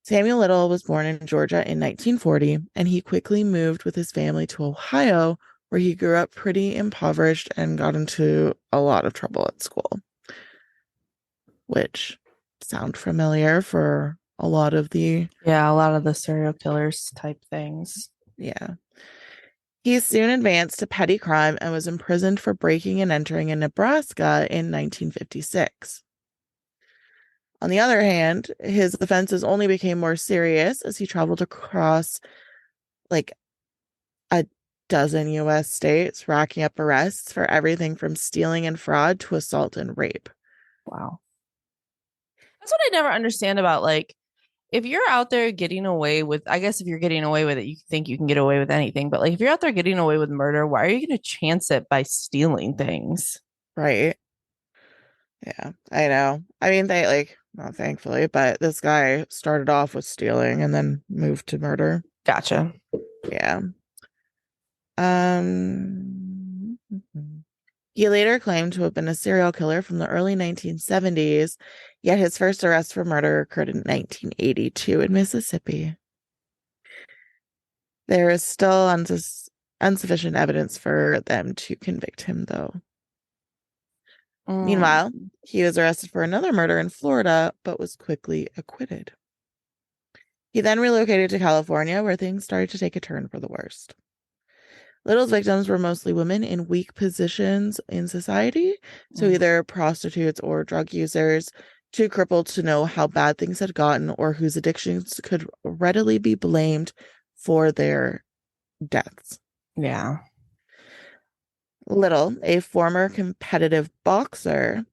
Samuel Little was born in Georgia in 1940, and he quickly moved with his family to Ohio, where he grew up pretty impoverished and got into a lot of trouble at school, which sound familiar for a lot of the, Yeah, a lot of the serial killers type things. yeah. He soon advanced to petty crime and was imprisoned for breaking and entering in Nebraska in 1956. On the other hand, his offenses only became more serious as he traveled across like a dozen US states, racking up arrests for everything from stealing and fraud to assault and rape. Wow. That's what I never understand about like if you're out there getting away with, I guess if you're getting away with it, you think you can get away with anything. But like if you're out there getting away with murder, why are you going to chance it by stealing things? Right? Yeah, I know. I mean, they like, not thankfully, but this guy started off with stealing and then moved to murder. Gotcha. Yeah. He later claimed to have been a serial killer from the early 1970s, yet his first arrest for murder occurred in 1982 in Mississippi. There is still insufficient evidence for them to convict him, though. Mm. Meanwhile, he was arrested for another murder in Florida, but was quickly acquitted. He then relocated to California, where things started to take a turn for the worst. Little's victims were mostly women in weak positions in society, so Mm. either prostitutes or drug users, too crippled to know how bad things had gotten or whose addictions could readily be blamed for their deaths. Yeah. Little, a former competitive boxer,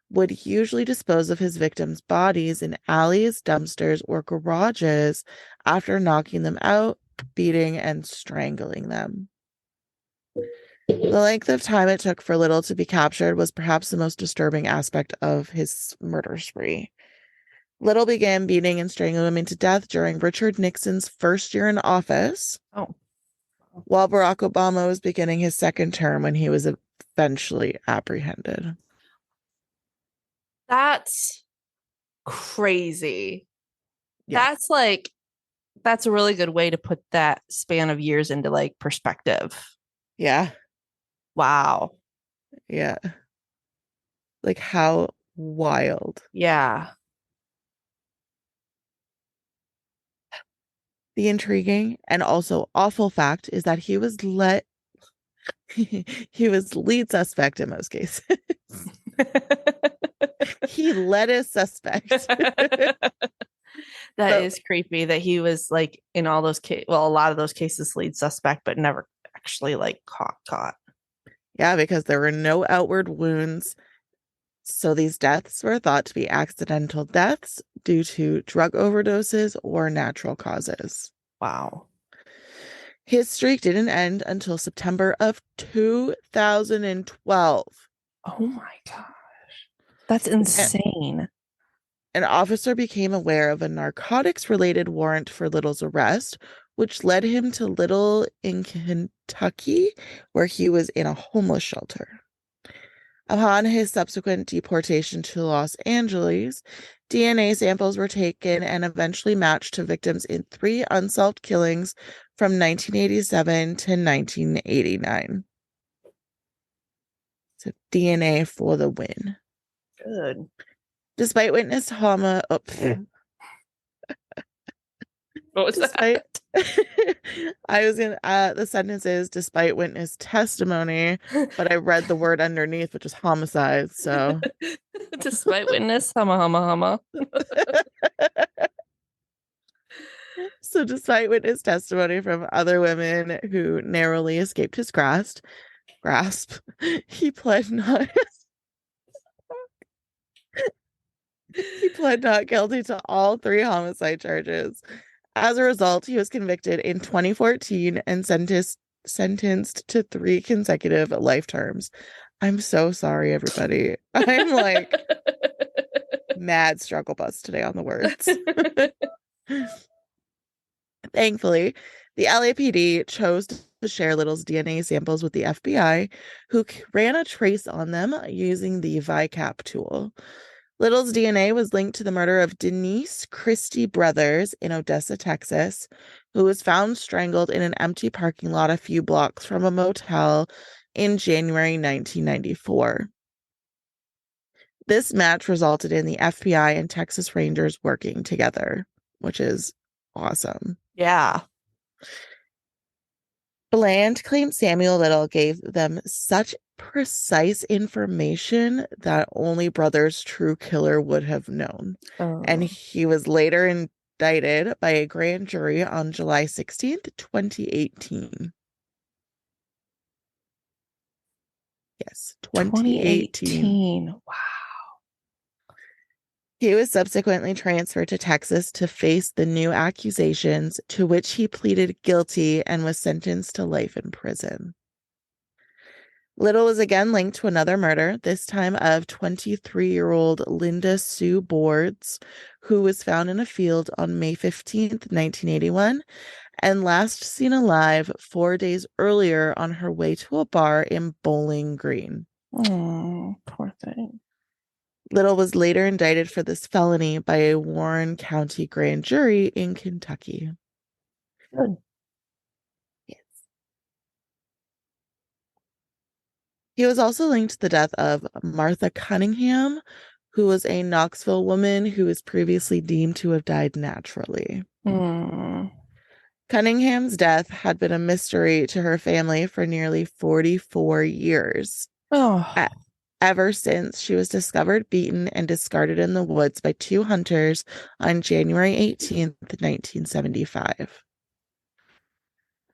would usually dispose of his victims' bodies in alleys, dumpsters, or garages after knocking them out, beating, and strangling them. The length of time it took for Little to be captured was perhaps the most disturbing aspect of his murder spree. Little began beating and strangling women to death during Richard Nixon's first year in office, Oh, while Barack Obama was beginning his second term when he was eventually apprehended. that's crazy. Yeah. That's like that's a really good way to put that span of years into like perspective. Yeah. Wow. Yeah. Like how wild. Yeah. The intriguing and also awful fact is that he was lead suspect in most cases. He led as suspect. That But is creepy that he was like in all those well, a lot of those cases lead suspect, but never actually like caught. yeah, because there were no outward wounds. So these deaths were thought to be accidental deaths due to drug overdoses or natural causes. Wow. His streak didn't end until September of 2012. Oh my gosh. That's And insane. an officer became aware of a narcotics related warrant for Little's arrest, which led him to Little in Kentucky, where he was in a homeless shelter. Upon his subsequent deportation to Los Angeles, DNA samples were taken and eventually matched to victims in three unsolved killings from 1987 to 1989. So DNA for the win. Good. Despite witness Hama, What was despite that? I was in the sentence is despite witness testimony, but I read the word underneath, which is homicide. So Despite witness, hama hama hama. so despite witness testimony from other women who narrowly escaped his grasp, he pled not he pled not guilty to all three homicide charges. As a result, he was convicted in 2014 and sentenced to 3 consecutive life terms. I'm so sorry, everybody. I'm like mad struggle bus today on the words. Thankfully, the LAPD chose to share Little's DNA samples with the FBI, who ran a trace on them using the VICAP tool. Little's DNA was linked to the murder of Denise Christie Brothers in Odessa, Texas, who was found strangled in an empty parking lot a few blocks from a motel in January 1994. This match resulted in the FBI and Texas Rangers working together, which is awesome. Yeah. Bland claimed Samuel Little gave them such precise information that only Brothers' true killer would have known. And Oh, he was later indicted by a grand jury on July 16th, 2018. Yes, 2018. 2018. Wow. He was subsequently transferred to Texas to face the new accusations, to which he pleaded guilty and was sentenced to life in prison. Little was again linked to another murder, this time of 23-year-old Linda Sue Boards, who was found in a field on May 15th, 1981, and last seen alive 4 days earlier on her way to a bar in Bowling Green. Oh, poor thing. Little was later indicted for this felony by a Warren County grand jury in Kentucky. Good. Yes. He was also linked to the death of Martha Cunningham, who was a Knoxville woman who was previously deemed to have died naturally. Mm. Cunningham's death had been a mystery to her family for nearly 44 years. Oh, Ever since she was discovered beaten and discarded in the woods by two hunters on January 18th, 1975.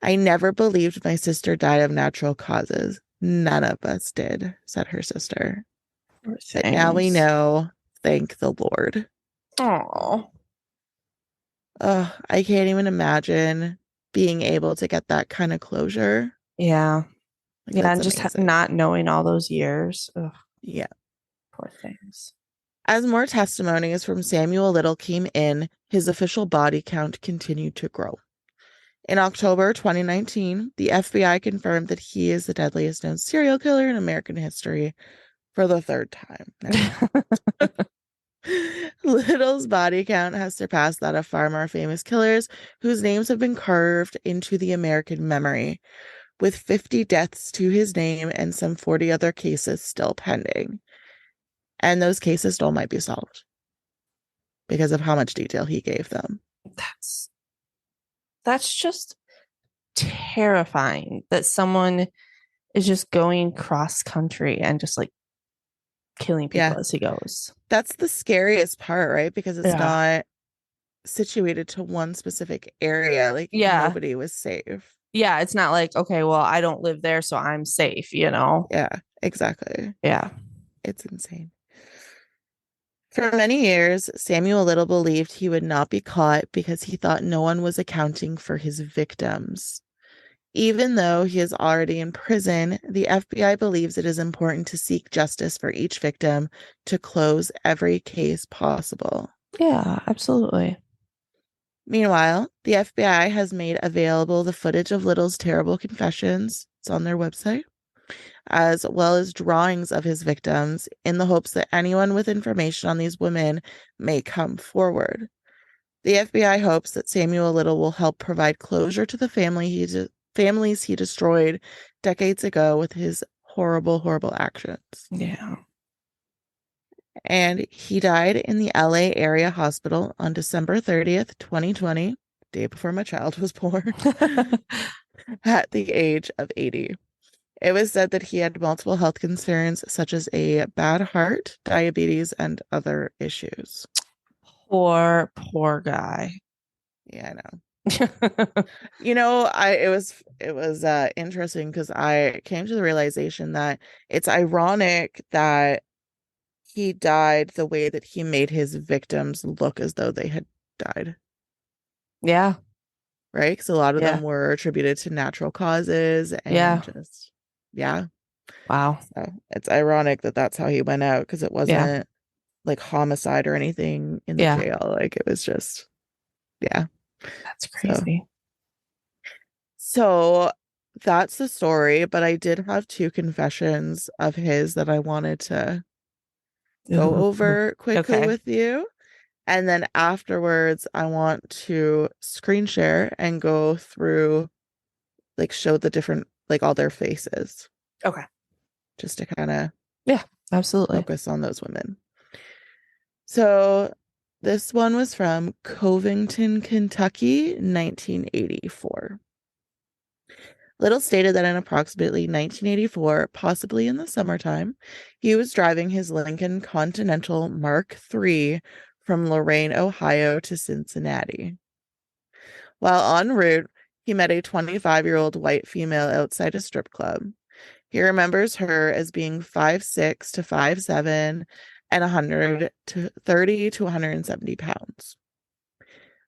I never believed my sister died of natural causes. None of us did, said her sister. poor But now we things. know, thank the Lord. Oh, Oh, I can't even imagine being able to get that kind of closure. yeah. Like, Yeah. that's And just amazing. not knowing all those years. Ugh, Yeah. poor things. As more testimonies from Samuel Little came in, his official body count continued to grow. In October 2019, the FBI confirmed that he is the deadliest known serial killer in American history for the third time now. Little's body count has surpassed that of far more famous killers whose names have been carved into the American memory, with 50 deaths to his name and some 40 other cases still pending. And those cases still might be solved because of how much detail he gave them. That's that's just terrifying that someone is just going cross country and just like killing Yeah, people as he goes. that's the scariest part, right? Because it's Yeah. not situated to one specific area. Like Yeah. nobody was safe. Yeah. It's not like, okay, well, I don't live there, so I'm safe, you know? Yeah, exactly. Yeah. It's insane. For many years, Samuel Little believed he would not be caught because he thought no one was accounting for his victims. Even though he is already in prison, the FBI believes it is important to seek justice for each victim to close every case possible. Yeah, absolutely. Meanwhile, the FBI has made available the footage of Little's terrible confessions. It's on their website, as well as drawings of his victims in the hopes that anyone with information on these women may come forward. The FBI hopes that Samuel Little will help provide closure to the families he destroyed decades ago with his horrible, horrible actions. Yeah. And he died in the LA area hospital on December 30th, 2020, day before my child was born, at the age of 80. It was said that he had multiple health concerns, such as a bad heart, diabetes, and other issues. Poor guy. Yeah, I know. I it was interesting because I came to the realization that it's ironic that he died the way that he made his victims look as though they had died, Yeah. right? Because a lot of them Yeah. were attributed to natural causes and Yeah. just, yeah. Wow. So it's ironic that that's how he went out because it Yeah. wasn't like homicide or anything in the Yeah. jail. Like it was just, yeah. That's So, crazy. so that's the story, but I did have two confessions of his that I wanted to go Ooh. over quickly Okay. with you. And then afterwards, I want to screen share and go through, like, show the different, like, all their faces, Okay. just to kind of Yeah, absolutely. focus on those women. So this one was from Covington, Kentucky, 1984. Little stated that in approximately 1984, possibly in the summertime, he was driving his Lincoln Continental Mark III from Lorain, Ohio to Cincinnati. While en route, he met a 25-year-old white female outside a strip club. He remembers her as being 5'6" to 5'7" and 130 to 170 pounds.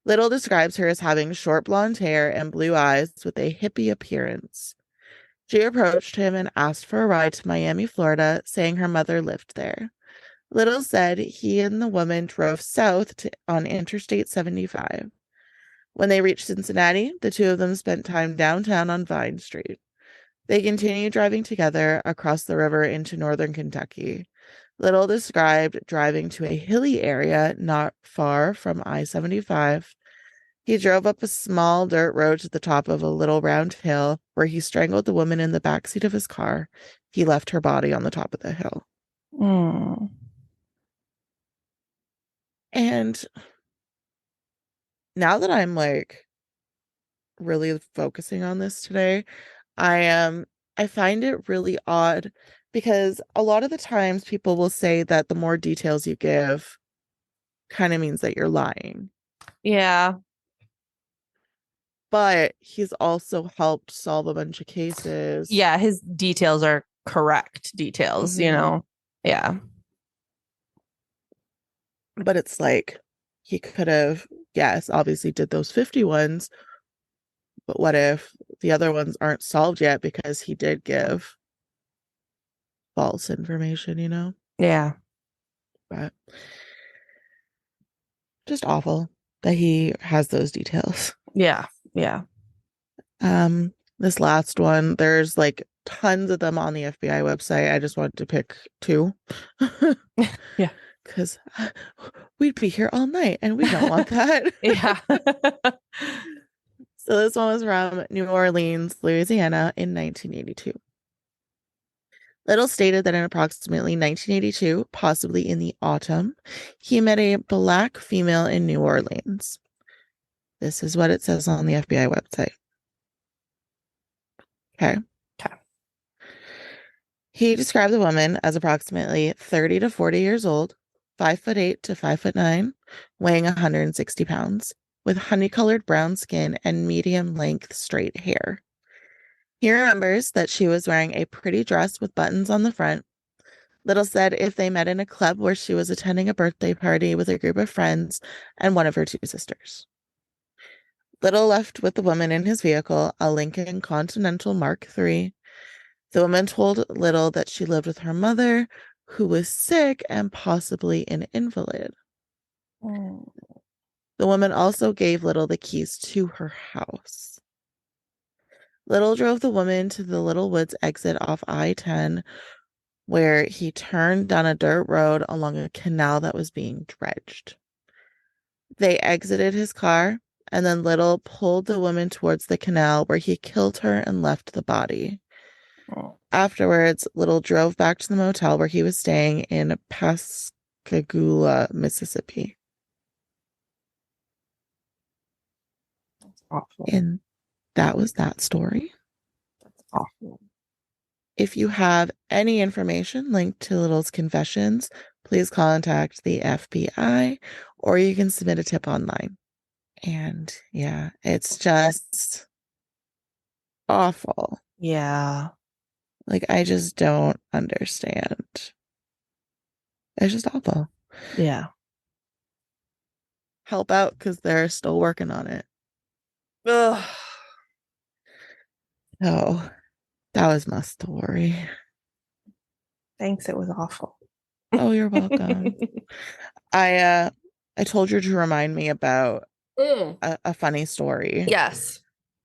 Little describes her as having short blonde hair and blue eyes with a hippie appearance. She approached him and asked for a ride to Miami, Florida, saying her mother lived there. Little said he and the woman drove on Interstate 75. When they reached Cincinnati, the two of them spent time downtown on Vine Street. They continued driving together across the river into northern Kentucky. Little described driving to a hilly area not far from I-75. He drove up a small dirt road to the top of a little round hill where he strangled the woman in the backseat of his car. He left her body on the top of the hill. Mm. And now that I'm like really focusing on this today, I am I find it really odd because a lot of the times people will say that the more details you give kind of means that you're lying. Yeah. But he's also helped solve a bunch of cases. Yeah, his details are correct details, you Hmm. know. Yeah. But it's like he could have, yes, obviously did those 50 ones, but what if the other ones aren't solved yet because he did give false information, you know? Yeah. But just awful that he has those details. Yeah. Yeah. This last one, there's like tons of them on the FBI website. I just wanted to pick two Yeah. because we'd be here all night and we don't want that. Yeah. So this one was from New Orleans, Louisiana in 1982. Little stated that in approximately 1982, possibly in the autumn, he met a black female in New Orleans. This is what it says on the FBI website. Okay. Okay. He described the woman as approximately 30 to 40 years old, 5'8" to 5'9", weighing 160 pounds, with honey-colored brown skin and medium-length straight hair. He remembers that she was wearing a pretty dress with buttons on the front. Little said if they met in a club where she was attending a birthday party with a group of friends and one of her two sisters. Little left with the woman in his vehicle, a Lincoln Continental Mark III. The woman told Little that she lived with her mother, who was sick and possibly an invalid. Mm. The woman also gave Little the keys to her house. Little drove the woman to the Little Woods exit off I-10, where he turned down a dirt road along a canal that was being dredged. They exited his car, and then Little pulled the woman towards the canal where he killed her and left the body. Oh, Afterwards, Little drove back to the motel where he was staying in Pascagoula, Mississippi. that's awful. And that was that story. That's awful. If you have any information linked to Little's confessions, please contact the FBI or you can submit a tip online. And yeah, it's just awful. Yeah. Like, I just don't understand. It's just awful. Yeah. Help out because they're still working on it. Ugh. So that was my story. Thanks. It was awful. Oh, you're welcome. I uh I told you to remind me about Mm. a funny story. Yes.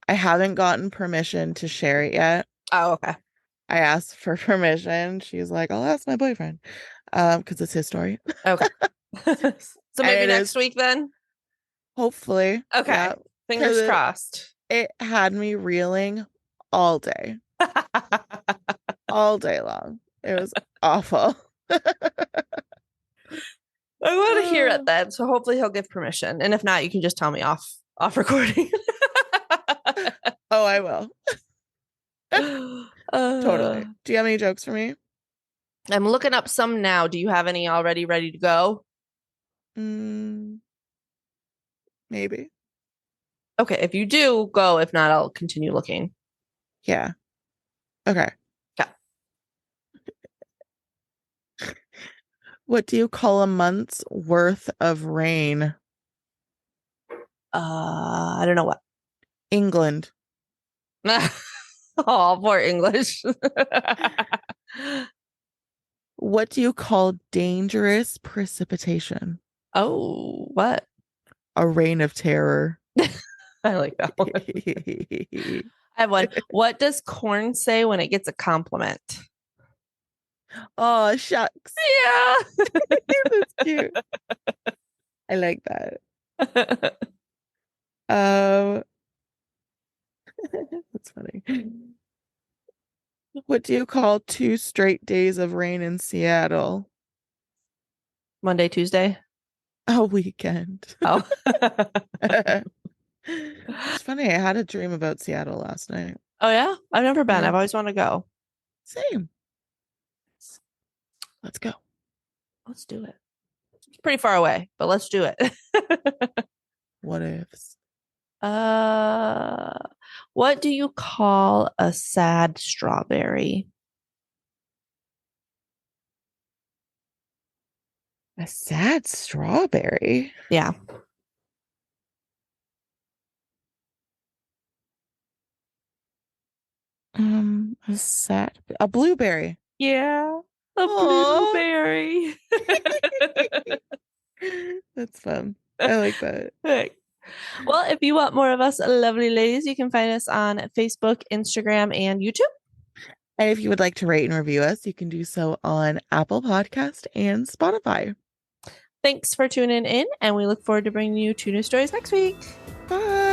I haven't gotten permission to share it yet. Oh, okay. I asked for permission. She's like, I'll ask my boyfriend. Because it's his story. Okay. So And maybe it next is week then? hopefully, yeah. Okay. Because Fingers crossed. it had me reeling all day, all day long. It was awful. I want to hear it Oh, then. So hopefully he'll give permission. And if not, you can just tell me off recording. I will. uh, Totally. Do you have any jokes for me? I'm looking up some now. Do you have any already ready to go? Mm, maybe. Okay, if you do, go. If not, I'll continue looking. Yeah. Okay. Yeah. What do you call a month's worth of rain? I don't know what. England. Oh, poor English. What do you call dangerous precipitation? Oh, what? A reign of terror. I like that one. I have one. What does corn say when it gets a compliment? Oh, shucks. Yeah. That's cute. I like that. Um, that's funny. What do you call 2 straight days of rain in Seattle? Monday, Tuesday. A weekend. Oh. It's funny. I had a dream about Seattle last night. Oh yeah? I've never been. Yeah, I've always wanted to go. same. Let's go. Let's do it. It's pretty far away, but let's do it. What ifs? uh what do you call a sad strawberry? A sad strawberry. Yeah. A blueberry. Yeah. A Aw. blueberry. That's fun. I like that. Right. Well, if you want more of us lovely ladies, you can find us on Facebook, Instagram, and YouTube. And if you would like to rate and review us, you can do so on Apple Podcast and Spotify. Thanks for tuning in, and we look forward to bringing you two new stories next week. Bye.